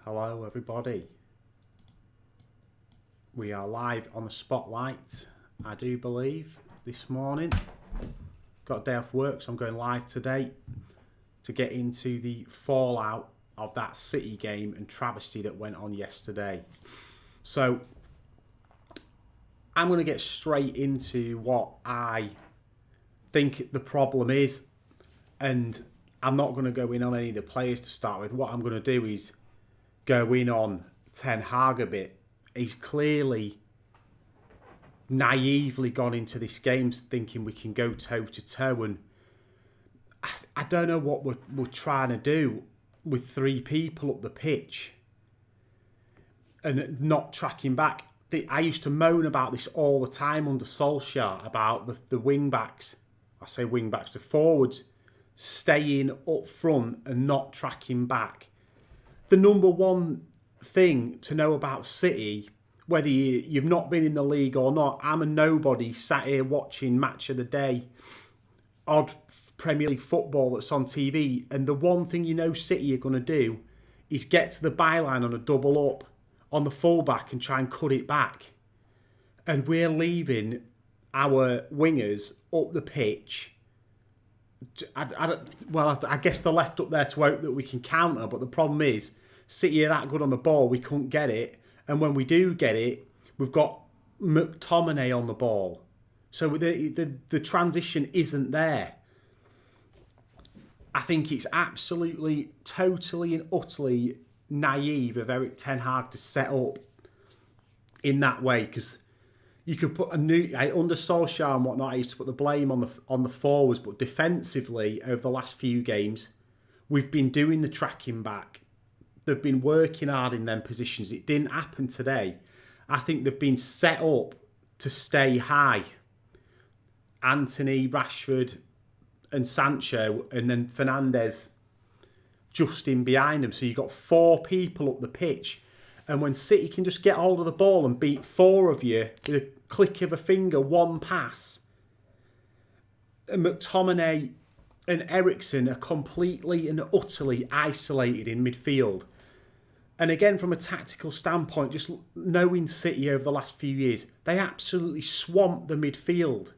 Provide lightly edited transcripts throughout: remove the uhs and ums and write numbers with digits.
Hello everybody. We are live on the Spotlight, I do believe, this morning. Got a day off work, so I'm going live today to get into the fallout of that City game and travesty that went on yesterday. So I'm going to get straight into what I think the problem is, and I'm not going to go in on any of the players to start with. What I'm going to do is go in on Ten Hag a bit. He's clearly naively gone into this game thinking we can go toe to toe, and I don't know what we're trying to do with three people up the pitch and not tracking back. I used to moan about this all the time under Solskjaer about the wing backs. I say wing backs, the forwards staying up front and not tracking back. The number one thing to know about City, whether you've not been in the league or not, I'm a nobody sat here watching Match of the Day, odd Premier League football that's on TV, and the one thing you know City are going to do is get to the byline on a double up on the fullback and try and cut it back. And we're leaving our wingers up the pitch. I guess they're left up there to hope that we can counter, but the problem is City are that good on the ball, we couldn't get it, and when we do get it, we've got McTominay on the ball, so the transition isn't there. I think it's absolutely, totally and utterly naive of Erik Ten Hag to set up in that way, because you could put under Solskjaer and whatnot, I used to put the blame on the forwards, but defensively over the last few games, we've been doing the tracking back. They've been working hard in them positions. It didn't happen today. I think they've been set up to stay high. Anthony, Rashford and Sancho, and then Fernandes just in behind them. So you've got four people up the pitch. And when City can just get hold of the ball and beat four of you with a click of a finger, one pass, and McTominay and Eriksen are completely and utterly isolated in midfield. And again, from a tactical standpoint, just knowing City over the last few years, they absolutely swamp the midfield.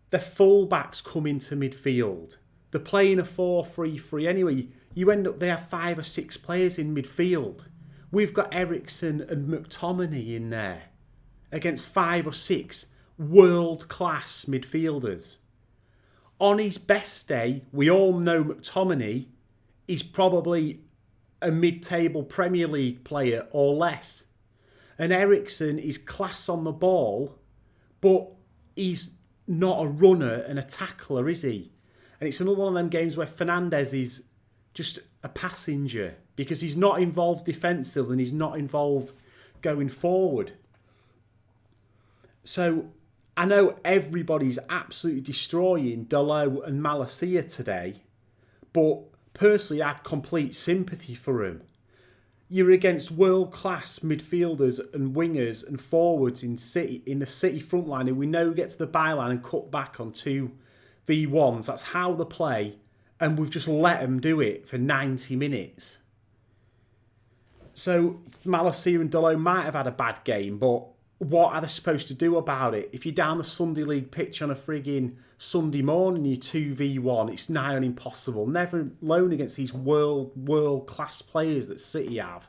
Their full-backs come into midfield. They're playing a 4-3-3 anyway. You end up, they have 5 or 6 players in midfield. We've got Eriksen and McTominay in there against 5 or 6 world-class midfielders. On his best day, we all know McTominay is probably a mid-table Premier League player or less. And Eriksen is class on the ball, but he's not a runner and a tackler, is he? And it's another one of them games where Fernandes is just a passenger because he's not involved defensively and he's not involved going forward. So I know everybody's absolutely destroying Dalot and Malacia today, but personally I have complete sympathy for him. You're against world-class midfielders and wingers and forwards in the City front line who we know get to the byline and cut back on 2v1s. That's how they play, and we've just let them do it for 90 minutes. So Malacia and Dalot might have had a bad game, but what are they supposed to do about it? If you're down the Sunday League pitch on a frigging Sunday morning, you're 2v1, it's nigh on impossible. Never alone against these world-class players that City have.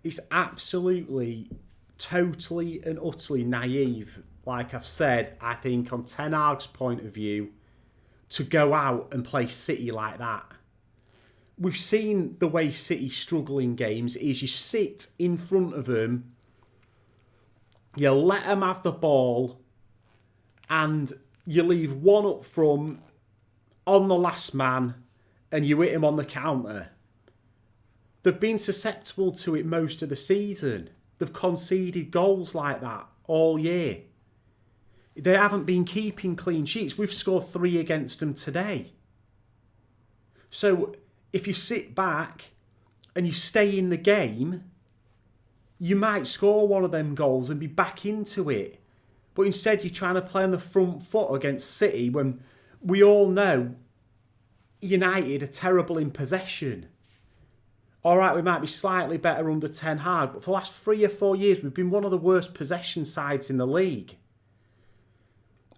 It's absolutely, totally and utterly naive, like I've said, I think, on Ten Hag's point of view, to go out and play City like that. We've seen the way City struggle in games is you sit in front of them, you let them have the ball, and you leave one up front on the last man, and you hit him on the counter. They've been susceptible to it most of the season. They've conceded goals like that all year. They haven't been keeping clean sheets. We've scored 3 against them today. So if you sit back and you stay in the game, you might score one of them goals and be back into it. But instead you're trying to play on the front foot against City when we all know United are terrible in possession. all right, we might be slightly better under Ten Hag, but for the last 3 or 4 years, we've been one of the worst possession sides in the league.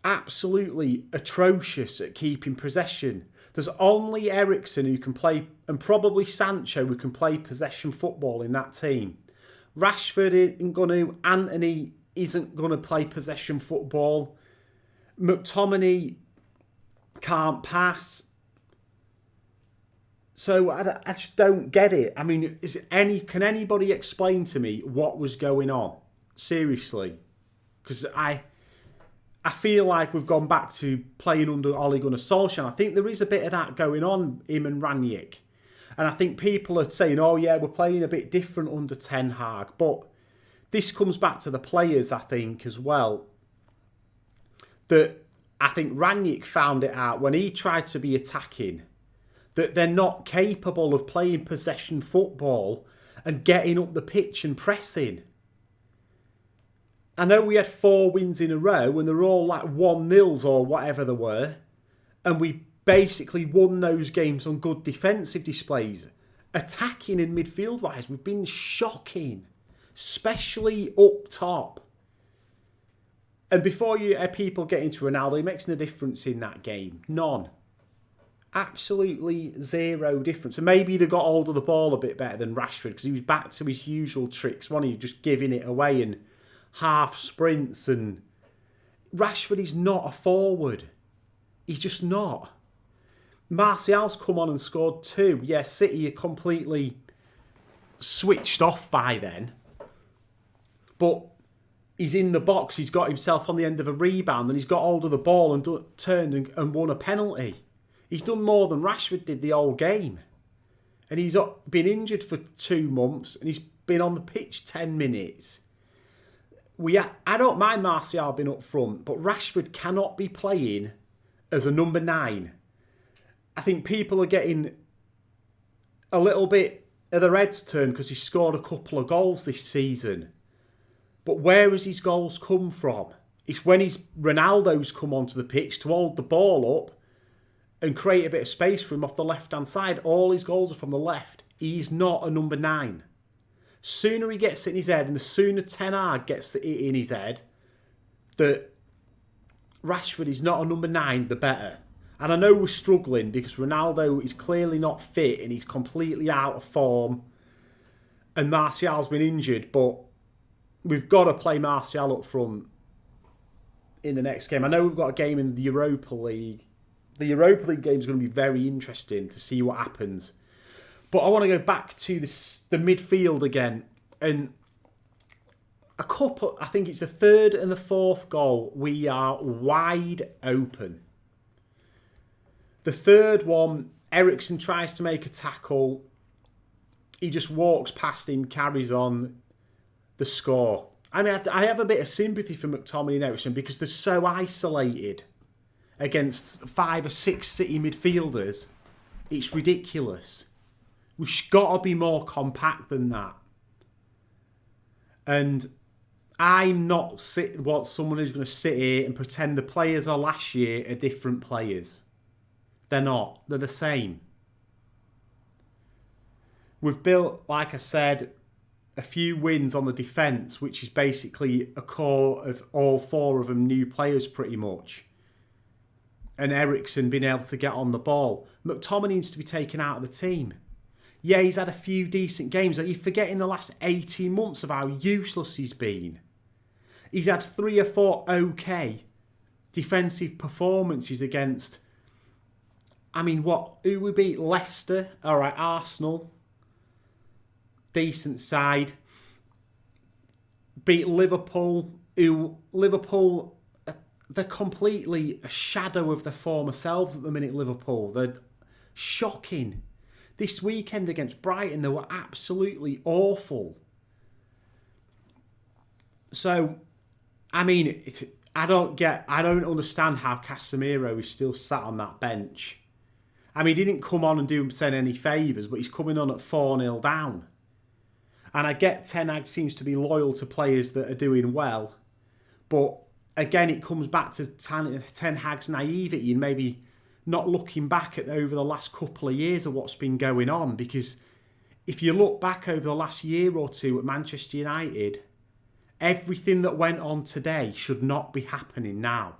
Absolutely atrocious at keeping possession. There's only Eriksen who can play, and probably Sancho who can play possession football in that team. Rashford isn't going to, Antony isn't going to play possession football. McTominay can't pass. So I just don't get it. I mean, can anybody explain to me what was going on? Seriously. Because I feel like we've gone back to playing under Ole Gunnar Solskjaer. I think there is a bit of that going on, him and Ranić. And I think people are saying, oh yeah, we're playing a bit different under Ten Hag. But this comes back to the players, I think, as well. That I think Ranić found it out when he tried to be attacking, that they're not capable of playing possession football and getting up the pitch and pressing. I know we had 4 wins in a row and they're all like 1-0s or whatever they were. And we basically won those games on good defensive displays. Attacking and midfield-wise, we've been shocking. Especially up top. And before you people get into Ronaldo, he makes no difference in that game. None. Absolutely zero difference. And maybe he'd have got hold of the ball a bit better than Rashford because he was back to his usual tricks, wasn't he? Just giving it away and half sprints. And Rashford is not a forward. He's just not. Martial's come on and scored 2. Yeah, City are completely switched off by then. But he's in the box. He's got himself on the end of a rebound and he's got hold of the ball and turned and won a penalty. He's done more than Rashford did the whole game. And he's been injured for 2 months and he's been on the pitch 10 minutes. I don't mind Martial being up front, but Rashford cannot be playing as a number 9. I think people are getting a little bit of their heads turned because he scored a couple of goals this season. But where has his goals come from? It's when Ronaldo's come onto the pitch to hold the ball up and create a bit of space for him off the left-hand side. All his goals are from the left. He's not a number 9. Sooner he gets it in his head and the sooner Ten Hag gets it in his head that Rashford is not a number 9, the better. And I know we're struggling because Ronaldo is clearly not fit and he's completely out of form. And Martial's been injured, but we've got to play Martial up front in the next game. I know we've got a game in the Europa League. The Europa League game is going to be very interesting to see what happens. But I want to go back to the midfield again. And I think it's the 3rd and the 4th goal, we are wide open. The 3rd one, Eriksen tries to make a tackle. He just walks past him, carries on the score. I mean, I have a bit of sympathy for McTominay and Eriksen because they're so isolated against 5 or 6 City midfielders. It's ridiculous. We've got to be more compact than that. And I'm not someone who's going to sit here and pretend the players of last year are different players. They're not. They're the same. We've built, like I said, a few wins on the defence, which is basically a core of all 4 of them new players pretty much. And Eriksen being able to get on the ball. McTominay needs to be taken out of the team. Yeah, he's had a few decent games, but you're forgetting the last 18 months of how useless he's been. He's had 3 or 4 okay defensive performances against, who we beat? Leicester, all right, Arsenal, decent side. Beat Liverpool, they're completely a shadow of their former selves at the minute, Liverpool. They're shocking. This weekend against Brighton, they were absolutely awful. So, I don't understand how Casemiro is still sat on that bench. He didn't come on and do himself any favours, but he's coming on at 4-0 down. And I get Ten Hag seems to be loyal to players that are doing well. But again, it comes back to Ten Hag's naivety and maybe not looking back at over the last couple of years of what's been going on, because if you look back over the last year or two at Manchester United, everything that went on today should not be happening now.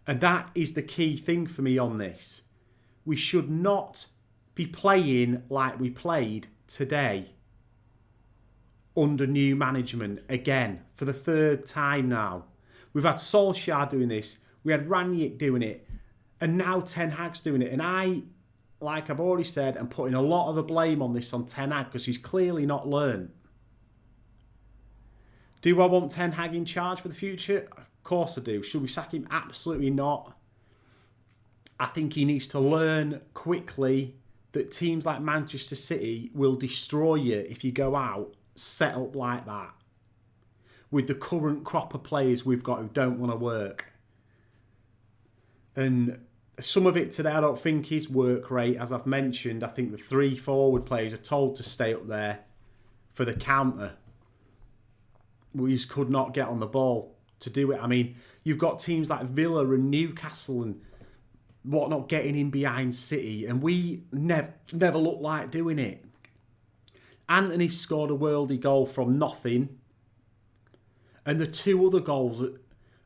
And that is the key thing for me on this. We should not be playing like we played today under new management again for the third time now. We've had Solskjaer doing this, we had Ranić doing it, and now Ten Hag's doing it. And I, like I've already said, am putting a lot of the blame on this on Ten Hag because he's clearly not learned. Do I want Ten Hag in charge for the future? Of course I do. Should we sack him? Absolutely not. I think he needs to learn quickly that teams like Manchester City will destroy you if you go out set up like that with the current crop of players we've got who don't want to work. And some of it today I don't think is work rate. As I've mentioned, I think the 3 forward players are told to stay up there for the counter. We just could not get on the ball to do it. I mean, you've got teams like Villa and Newcastle and whatnot getting in behind City, and we never look like doing it. Anthony scored a worldie goal from nothing, and the 2 other goals that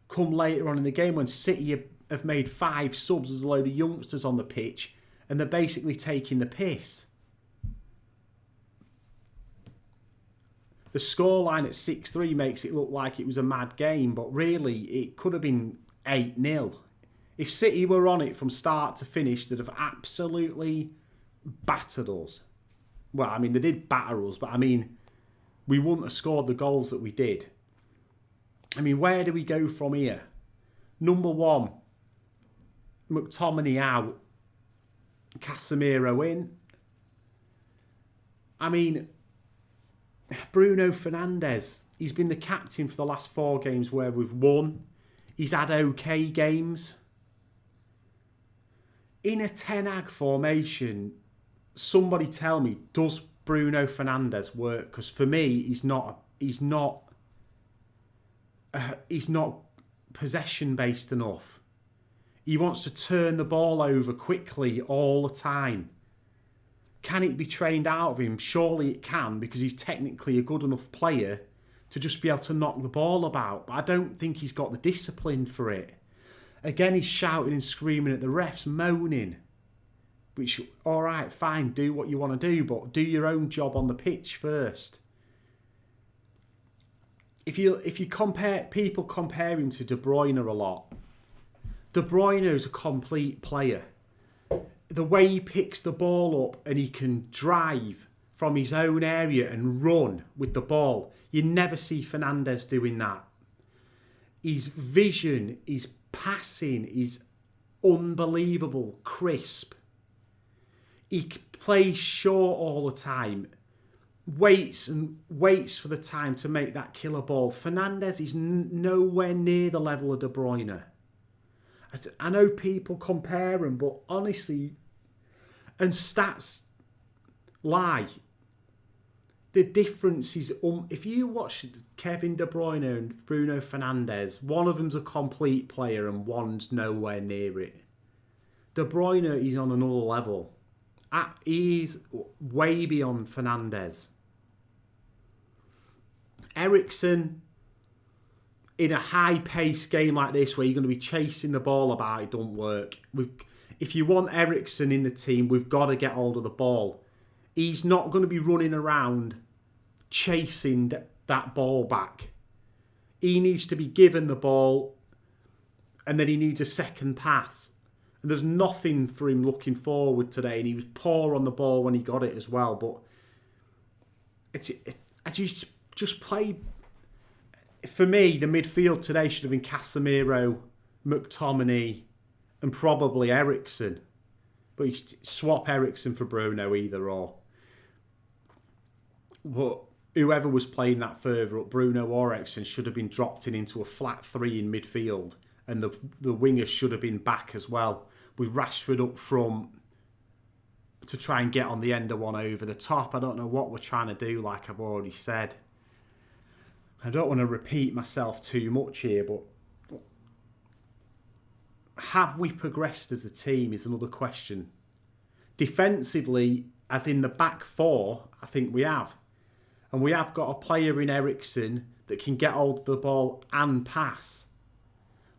come later on in the game when City have made 5 subs, there's a load of youngsters on the pitch, and they're basically taking the piss. The scoreline at 6-3 makes it look like it was a mad game, but really it could have been 8-0. If City were on it from start to finish, they'd have absolutely battered us. Well, I mean, they did batter us, but I mean, we wouldn't have scored the goals that we did. I mean, where do we go from here? Number 1, McTominay out, Casemiro in. I mean, Bruno Fernandes, he's been the captain for the last 4 games where we've won. He's had okay games. In a Ten Hag formation, somebody tell me, does Bruno Fernandes work? Because for me, he's not possession-based enough. He wants to turn the ball over quickly all the time. Can it be trained out of him? Surely it can, because he's technically a good enough player to just be able to knock the ball about. But I don't think he's got the discipline for it. Again, he's shouting and screaming at the refs, moaning. Which, all right, fine, do what you want to do, but do your own job on the pitch first. If you compare, people compare him to De Bruyne a lot. De Bruyne is a complete player. The way he picks the ball up and he can drive from his own area and run with the ball, you never see Fernandes doing that. His vision, his passing is unbelievable, crisp. He plays short all the time, waits for the time to make that killer ball. Fernandes is nowhere near the level of De Bruyne. I know people compare him, but honestly, and stats lie. The difference is, if you watch Kevin De Bruyne and Bruno Fernandes, one of them's a complete player and one's nowhere near it. De Bruyne is on another level. He's way beyond Fernandes. Eriksen, in a high-paced game like this where you're going to be chasing the ball about, it don't work. If you want Eriksen in the team, we've got to get hold of the ball. He's not going to be running around chasing that ball back. He needs to be given the ball and then he needs a second pass. And there's nothing for him looking forward today, and he was poor on the ball when he got it as well. But I just play. For me, the midfield today should have been Casemiro, McTominay, and probably Eriksen. But you swap Eriksen for Bruno, either or. But whoever was playing that further up, Bruno or Eriksen, should have been dropped into a flat 3 in midfield. And the wingers should have been back as well, with Rashford up front to try and get on the end of one over the top. I don't know what we're trying to do, like I've already said. I don't want to repeat myself too much here, but have we progressed as a team is another question. Defensively, as in the back four, I think we have. And we have got a player in Eriksen that can get hold of the ball and pass.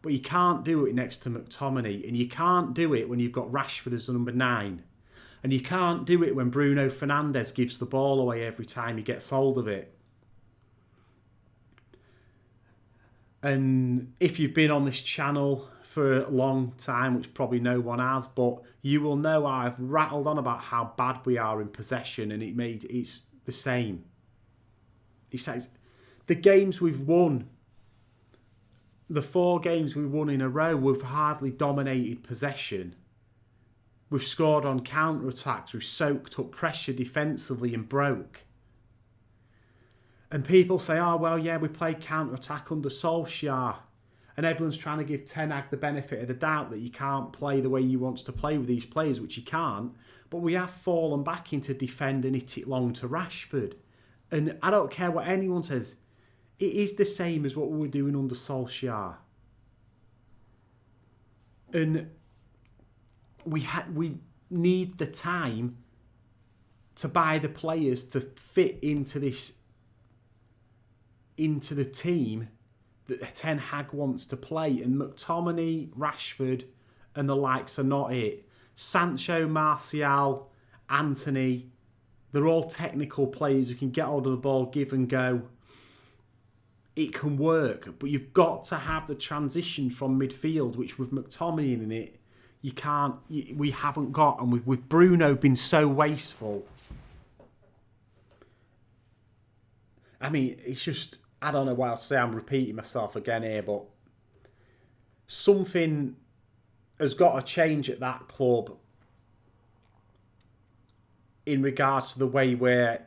But you can't do it next to McTominay. And you can't do it when you've got Rashford as the number 9. And you can't do it when Bruno Fernandes gives the ball away every time he gets hold of it. And if you've been on this channel for a long time, which probably no one has, but you will know I've rattled on about how bad we are in possession, and it's the same. He says the games we've won, the 4 games we've won in a row, we've hardly dominated possession. We've scored on counter-attacks, we've soaked up pressure defensively and broke. And people say, oh, well, yeah, we played counter-attack under Solskjaer. And everyone's trying to give Ten Hag the benefit of the doubt that you can't play the way you want to play with these players, which you can't. But we have fallen back into defend and hit it long to Rashford. And I don't care what anyone says, it is the same as what we were doing under Solskjaer. And we need the time to buy the players to fit into the team that Ten Hag wants to play. And McTominay, Rashford and the likes are not it. Sancho, Martial, Anthony, they're all technical players who can get hold of the ball, give and go. It can work, but you've got to have the transition from midfield, which with McTominay in it, we haven't got. And with Bruno been so wasteful. I mean, it's just, I don't know what else to say. I'm repeating myself again here, but something has got to change at that club in regards to the way we're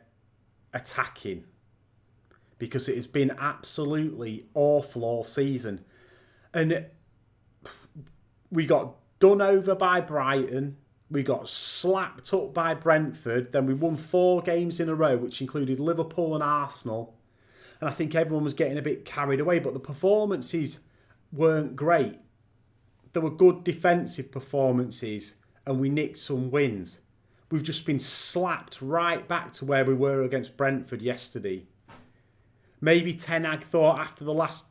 attacking, because it has been absolutely awful all season. And we got done over by Brighton. We got slapped up by Brentford. Then we won 4 games in a row, which included Liverpool and Arsenal. And I think everyone was getting a bit carried away. But the performances weren't great. There were good defensive performances and we nicked some wins. We've just been slapped right back to where we were against Brentford yesterday. Maybe Ten Hag thought after the last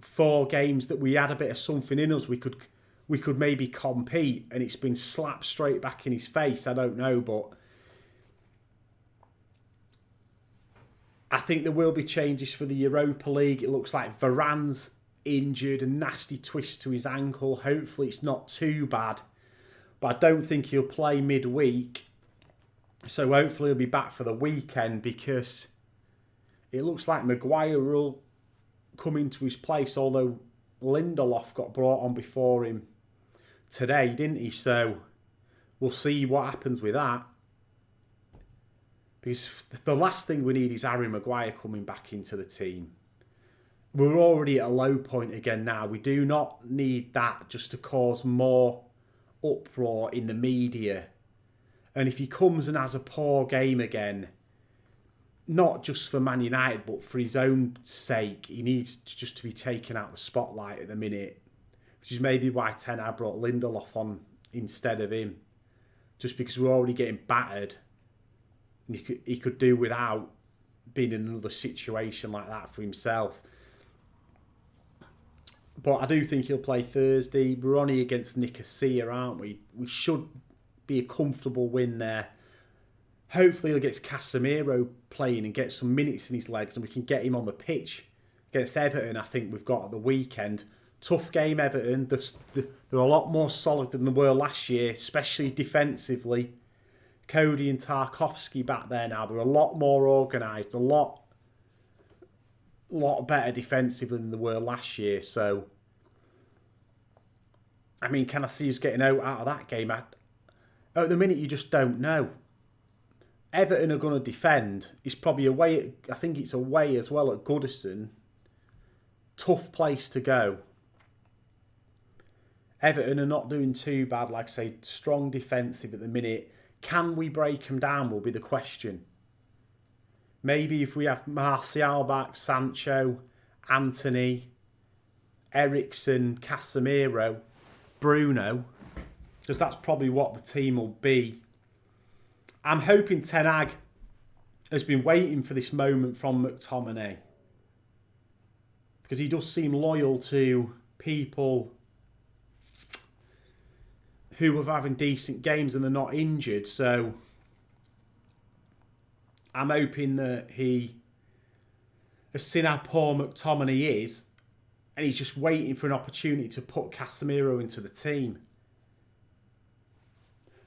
4 games that we had a bit of something in us. We could maybe compete, and it's been slapped straight back in his face. I don't know, but I think there will be changes for the Europa League. It looks like Varane's injured, a nasty twist to his ankle. Hopefully it's not too bad, but I don't think he'll play midweek. So hopefully he'll be back for the weekend, because it looks like Maguire will come into his place, although Lindelof got brought on before him today, didn't he? So we'll see what happens with that. Because the last thing we need is Harry Maguire coming back into the team. We're already at a low point again now. We do not need that just to cause more uproar in the media. And if he comes and has a poor game again, not just for Man United, but for his own sake, he needs just to be taken out of the spotlight at the minute. Which is maybe why Ten Hag brought Lindelof on instead of him. Just because we're already getting battered. And he could do without being in another situation like that for himself. But I do think he'll play Thursday. We're only against Nicosia, aren't we? We should be a comfortable win there. Hopefully he'll get Casemiro playing and get some minutes in his legs, and we can get him on the pitch against Everton. I think we've got at the weekend. Tough game, Everton. They're a lot more solid than they were last year, especially defensively. Cody and Tarkowski back there now. They're a lot more organised, a lot better defensively than they were last year. So, I mean, can I see us getting out of that game? At the minute, you just don't know. Everton are going to defend. It's probably away. I think it's away as well at Goodison. Tough place to go. Everton are not doing too bad. Like I say, strong defensive at the minute. Can we break them down will be the question. Maybe if we have Martial back, Sancho, Anthony, Eriksen, Casemiro, Bruno, because that's probably what the team will be I'm hoping Ten Hag has been waiting for this moment from McTominay, because he does seem loyal to people who are having decent games and they're not injured. So I'm hoping that he has seen how poor McTominay is, and he's just waiting for an opportunity to put Casemiro into the team.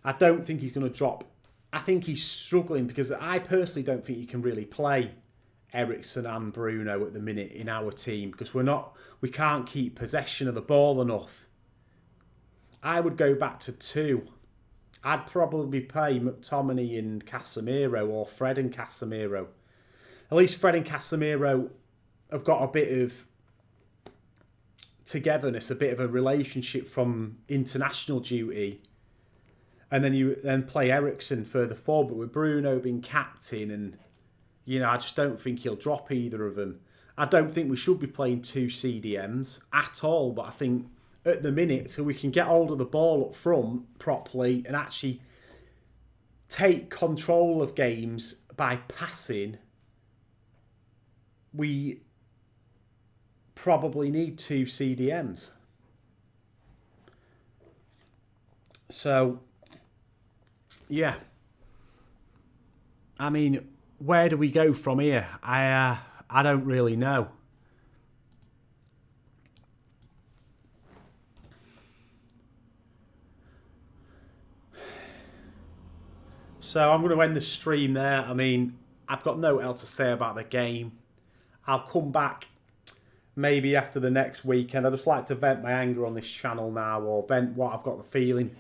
I don't think he's going to drop. I think he's struggling because I personally don't think he can really play Eriksen and Bruno at the minute in our team, because we can't keep possession of the ball enough. I would go back to 2. I'd probably play McTominay and Casemiro, or Fred and Casemiro. At least Fred and Casemiro have got a bit of togetherness, a bit of a relationship from international duty. And then you play Eriksen further forward, but with Bruno being captain, and I just don't think he'll drop either of them. I don't think we should be playing 2 CDMs at all, but I think at the minute, so we can get hold of the ball up front properly and actually take control of games by passing, we probably need 2 CDMs. So, yeah. I mean, where do we go from here? I don't really know. So I'm going to end the stream there. I mean, I've got no else to say about the game. I'll come back maybe after the next weekend. I just like to vent my anger on this channel now, or vent what I've got the feeling.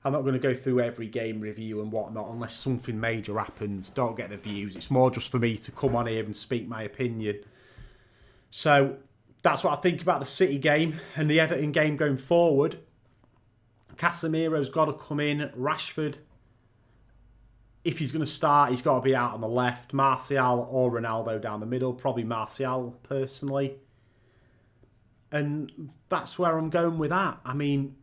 I'm not going to go through every game review and whatnot unless something major happens. Don't get the views. It's more just for me to come on here and speak my opinion. So that's what I think about the City game and the Everton game going forward. Casemiro's got to come in. Rashford, if he's going to start, he's got to be out on the left. Martial or Ronaldo down the middle. Probably Martial, personally. And that's where I'm going with that. I mean,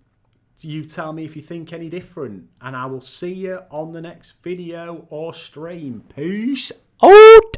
you tell me if you think any different. And I will see you on the next video or stream. Peace out.